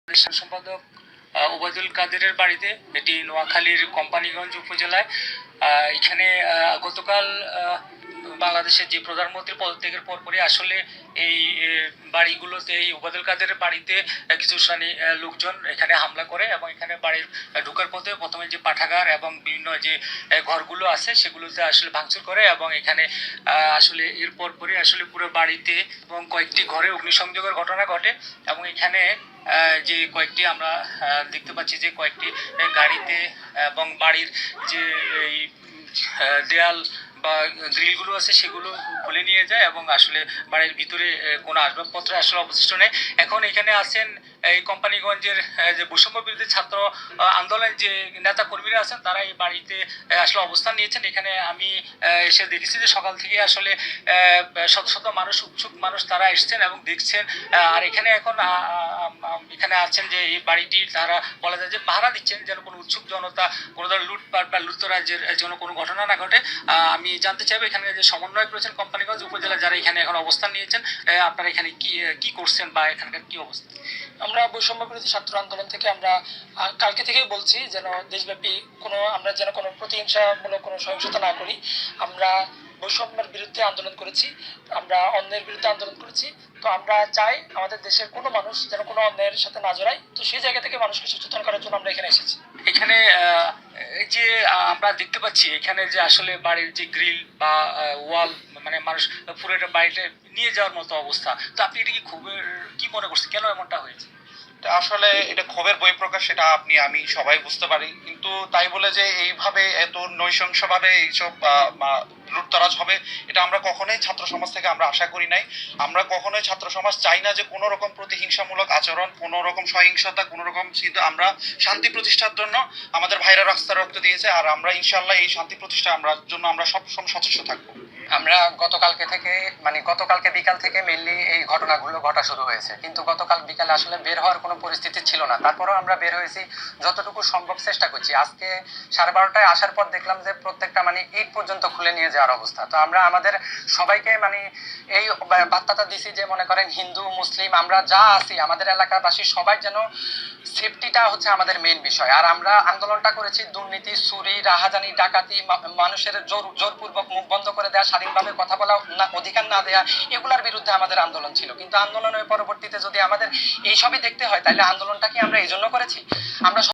সম্পাদক ওবায়দুল কাদেরের বাড়িতে, এটি নোয়াখালীর কোম্পানিগঞ্জ উপজেলায়। এখানে গতকাল বাংলাদেশের যে প্রধানমন্ত্রী পদত্যাগের পরপরই আসলে এই বাড়িগুলোতে, এই ওবায়দুল কাদেরের বাড়িতে কিছু লোকজন এখানে হামলা করে এবং এখানে বাড়ির ঢোকার পথে প্রথমে যে পাঠাগার এবং বিভিন্ন যে ঘরগুলো আছে সেগুলোতে আসলে ভাঙচুর করে এবং এখানে আসলে এর পরপরই আসলে পুরো বাড়িতে এবং কয়েকটি ঘরে অগ্নিসংযোগের ঘটনা ঘটে এবং এখানে যে কয়েকটি আমরা দেখতে পাচ্ছি যে কয়েকটি গাড়িতে এবং বাড়ির যে এই দেয়াল বা গ্রিলগুলো আছে সেগুলো খুলে নিয়ে যায় এবং আসলে বাড়ির ভিতরে কোনো আসবাবপত্র আসলে অবশিষ্ট নেই। এখন এখানে আছেন এই কোম্পানিগঞ্জের যে বৈষম্য বিরোধী ছাত্র আন্দোলনের যে নেতা কর্মীরা আছেন, তারা এই বাড়িতে আসলে অবস্থান নিয়েছেন। এখানে আমি এসে দেখেছি যে সকাল থেকে আসলে শত শত মানুষ, উৎসুক মানুষ, তারা এসছেন এবং দেখছেন। আর এখানে এখন এখানে আছেন যে এই বাড়িটি তারা বলা যায় যে পাহারা দিচ্ছেন, যেন কোনো উৎসুক জনতা কোনো ধরনের লুটপাট বা লুটতরাজের যেন কোনো ঘটনা না ঘটে। আমি জানতে চাইবো এখানে যে সমন্বয় করেছেন কোম্পানিগঞ্জ উপজেলা যারা এখানে এখন অবস্থান নিয়েছেন, আপনারা এখানে কি কি করছেন বা এখানকার কি অবস্থা? আমরা বৈষম্য বিরোধী ছাত্র আন্দোলন থেকে আমরা কালকে থেকেই বলছি যেন দেশব্যাপী আমরা যেন কোনো প্রতিহিংসামূলক কোনো সহিংসতা না করি। আমরা বৈষম্যের বিরুদ্ধে আন্দোলন করেছি, আমরা অন্যের বিরুদ্ধে আন্দোলন করেছি। তো আমরা চাই আমাদের দেশের কোনো মানুষ যেন কোনো অন্যের সাথে না জড়ায়। তো সেই জায়গা থেকে মানুষকে সচেতন করার জন্য আমরা এখানে এসেছি। এখানে যে আমরা দেখতে পাচ্ছি এখানে যে আসলে বাড়ির যে গ্রিল বা ওয়াল, মানে মানুষ পুরো একটা বাড়িতে নিয়ে যাওয়ার মতো অবস্থা। তো আপনি এটা কি কি মনে করছেন, কেন এমনটা হয়েছে? আসলে এটা ক্ষোভের বহিঃপ্রকাশ, সেটা আমি সবাই বুঝতে পারি, কিন্তু তাই বলে যে এইভাবে এত নৃশংসভাবে এইসব লুটতরাজ হবে, এটা আমরা কখনোই ছাত্র সমাজ থেকে আমরা আশা করি নাই। আমরা কখনোই ছাত্র সমাজ চাই না যে কোনো রকম প্রতিহিংসামূলক আচরণ, কোনো রকম সহিংসতা, কোনো রকম, কিন্তু আমরা শান্তি প্রতিষ্ঠার জন্য আমাদের ভাইরা রাস্তা রক্ত দিয়েছে, আর আমরা ইনশাল্লাহ এই শান্তি প্রতিষ্ঠা জন্য আমরা সবসময় সচেষ্ট থাকবো। আমরা গতকালকে বিকাল থেকে মেনলি এই ঘটনাগুলো ঘটা শুরু হয়েছে, কিন্তু গতকাল বিকালে আসলে বের হওয়ার কোনো পরিস্থিতি ছিল না। তারপরেও আমরা বের হয়েছি, যতটুকু সম্ভব চেষ্টা করছি। আজকে 12:30টায় আসার পর দেখলাম যে প্রত্যেকটা ইট পর্যন্ত খুলে নিয়ে যাওয়ার অবস্থা। তো আমরা আমাদের সবাইকে এই বার্তাটা দিছি যে মনে করেন হিন্দু মুসলিম আমরা যা আছি, আমাদের এলাকাবাসী সবাই যেন সেফটিটা হচ্ছে আমাদের মেইন বিষয়। আর আমরা আন্দোলনটা করেছি দুর্নীতি, চুরি, রাহাজানি, ডাকাতি, মানুষের জোরপূর্বক মুখ বন্ধ করে দেওয়া, স্বাধীনভাবে কথা বলা অধিকার না দেয়া, এগুলোর বিরুদ্ধে আমাদের আন্দোলন ছিল। কিন্তু আন্দোলনের পরবর্তীতে যদি আমাদের এইসবই দেখতে হয়, তাহলে আন্দোলনটা কি আমরা এই জন্য করেছি? আমরা